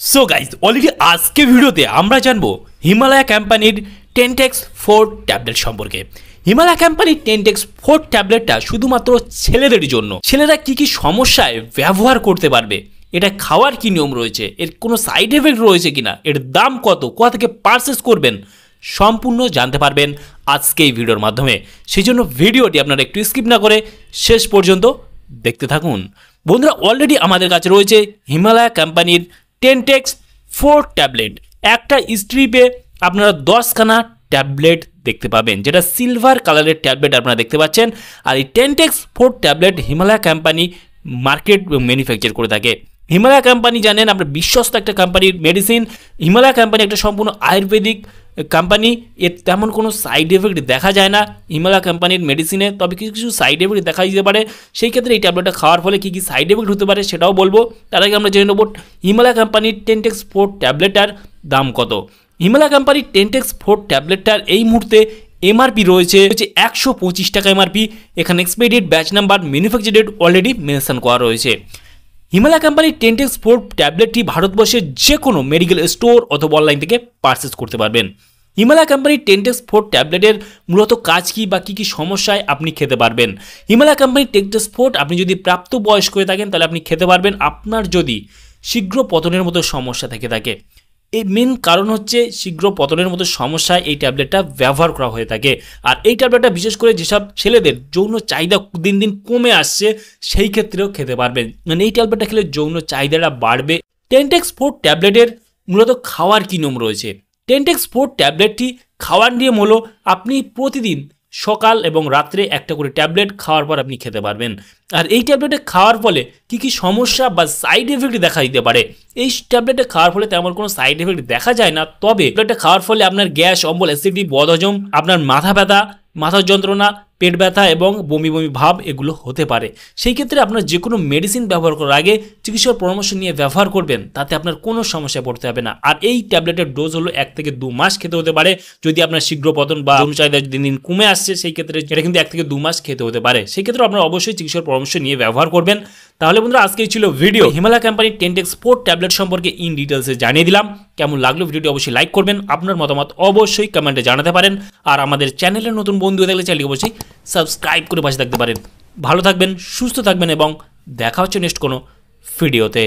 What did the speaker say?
So guys already আজকে ভিডিওতে আমরা জানবো হিমালয়া কোম্পানির টেনটেক্স 4 ট্যাবলেট সম্পর্কে। হিমালয়া কোম্পানির টেনটেক্স 4 ট্যাবলেটটা শুধুমাত্র ছেলেদের জন্য। ছেলেরা কি কি সমস্যায় ব্যবহার করতে পারবে, এটা খাওয়ার কি নিয়ম রয়েছে, এর কোনো সাইড এফেক্ট রয়েছে কিনা, এর দাম কত, কোথা থেকে পারচেস করবেন, সম্পূর্ণ জানতে পারবেন আজকে এই ভিডিওর মাধ্যমে। সেই জন্য ভিডিওটি আপনারা একটু স্কিপ না করে শেষ পর্যন্ত দেখতে থাকুন। বন্ধুরা, অলরেডি আমাদের কাছে রয়েছে হিমালয়া কোম্পানির টেনটেক্স 4 ট্যাবলেট। একটা স্ট্রিপে আপনারা 10খানা ট্যাবলেট দেখতে পাবেন, যেটা সিলভার কালারের ট্যাবলেট আপনারা দেখতে পাচ্ছেন। আর এই টেনটেক্স 4 tablet Himalaya company market manufacture করে থাকে। হিমালয়া কোম্পানি জানেন আমরা বিশ্বস্ত একটা কোম্পানির মেডিসিন। হিমালয়া কোম্পানি একটা সম্পূর্ণ আয়ুর্বেদিক কোম্পানি। এর তেমন কোনো সাইড এফেক্ট দেখা যায় না হিমালয়া কোম্পানির মেডিসিনে, তবে কিছু কিছু সাইড এফেক্ট দেখা দিতে পারে। সেই ক্ষেত্রে এই ট্যাবলেটটা খাওয়ার ফলে কী কী সাইড এফেক্ট হতে পারে সেটাও বলবো। তার আগে আমরা জেনে নেব হিমালয়া কোম্পানির টেনটেক্স 4 ট্যাবলেটটার দাম কত। হিমালয়া কোম্পানির টেনটেক্স 4 ট্যাবলেটটার এই মুহূর্তে এমআরপি রয়েছে 125 টাকা এমআরপি। এখানে expiry date, batch number, manufacture date already mention করা রয়েছে। হিমালয়া কোম্পানির টেনটেক্স 4 ট্যাবলেটটি ভারতবর্ষের যে কোনো মেডিকেল স্টোর অথবা অনলাইন থেকে পারচেস করতে পারবেন। হিমালয়া কোম্পানির টেনটেক্স 4 ট্যাবলেটের মূলত কাজ কী বা কী কী সমস্যায় আপনি খেতে পারবেন। হিমালয়া কোম্পানির টেনটেক্স 4 আপনি যদি প্রাপ্তবয়স্ক হয়ে থাকেন তাহলে আপনি খেতে পারবেন। আপনার যদি শীঘ্র পতনের মতো সমস্যা থেকে থাকে, এই মেন কারণ হচ্ছে শীঘ্র পতনের মতো সমস্যায় এই ট্যাবলেটটা ব্যবহার করা হয়ে থাকে। আর এই ট্যাবলেটটা বিশেষ করে যেসব ছেলেদের যৌন চাহিদা দিন দিন কমে আসছে সেই ক্ষেত্রেও খেতে পারবেন। মানে এই ট্যাবলেটটা খেলে যৌন চাহিদাটা বাড়বে। টেনটেক্স 4 ট্যাবলেটের মূলত খাওয়ার কী নিয়ম রয়েছে। টেনটেক্স 4 ট্যাবলেটটি খাওয়ার নিয়ম হলো আপনি প্রতিদিন সকাল এবং রাত্রে একটা করে ট্যাবলেট খাওয়ার পর আপনি খেতে পারবেন। আর এই ট্যাবলেটে খাওয়ার ফলে কী কী সমস্যা বা সাইড এফেক্ট দেখা দিতে পারে। এই ট্যাবলেটে খাওয়ার ফলে তেমন কোনো সাইড এফেক্ট দেখা যায় না, তবে ট্যাবলেটটা খাওয়ার ফলে আপনার গ্যাস, অম্বল, অ্যাসিডিটি, বদহজম, আপনার মাথা ব্যথা, মাথার যন্ত্রণা, পেট ব্যথা এবং বমি বমি ভাব এগুলো হতে পারে। সেই ক্ষেত্রে আপনার যে কোনো মেডিসিন ব্যবহার করার আগে চিকিৎসার পরামর্শ নিয়ে ব্যবহার করবেন, তাতে আপনার কোনো সমস্যায় পড়তে হবে না। আর এই ট্যাবলেটের ডোজ হলো 1 থেকে 2 মাস খেতে হতে পারে। যদি আপনার শীঘ্র পতন বা যৌন চাহিদা দিন দিন কমে আসছে সেই ক্ষেত্রে এটা কিন্তু 1 থেকে 2 মাস খেতে হতে পারে। সেই ক্ষেত্রে আপনারা অবশ্যই চিকিৎসার পরামর্শ নিয়ে ব্যবহার করবেন। তাহলে বন্ধুরা, আজকেই ছিল ভিডিও হিমালয়া কোম্পানির টেনটেক্স 4 ট্যাবলেট সম্পর্কে ইন ডিটেলসে জানিয়ে দিলাম। কেমন লাগলো ভিডিওটি অবশ্যই লাইক করবেন, আপনার মতামত অবশ্যই কমেন্টে জানাতে পারেন। আর আমাদের চ্যানেলের নতুন বন্ধু হয়ে থাকলে চ্যানেলটি অবশ্যই সাবস্ক্রাইব করে পাশে থাকতে পারেন। ভালো থাকবেন, সুস্থ থাকবেন এবং দেখা হচ্ছে নেক্সট কোনো ভিডিওতে।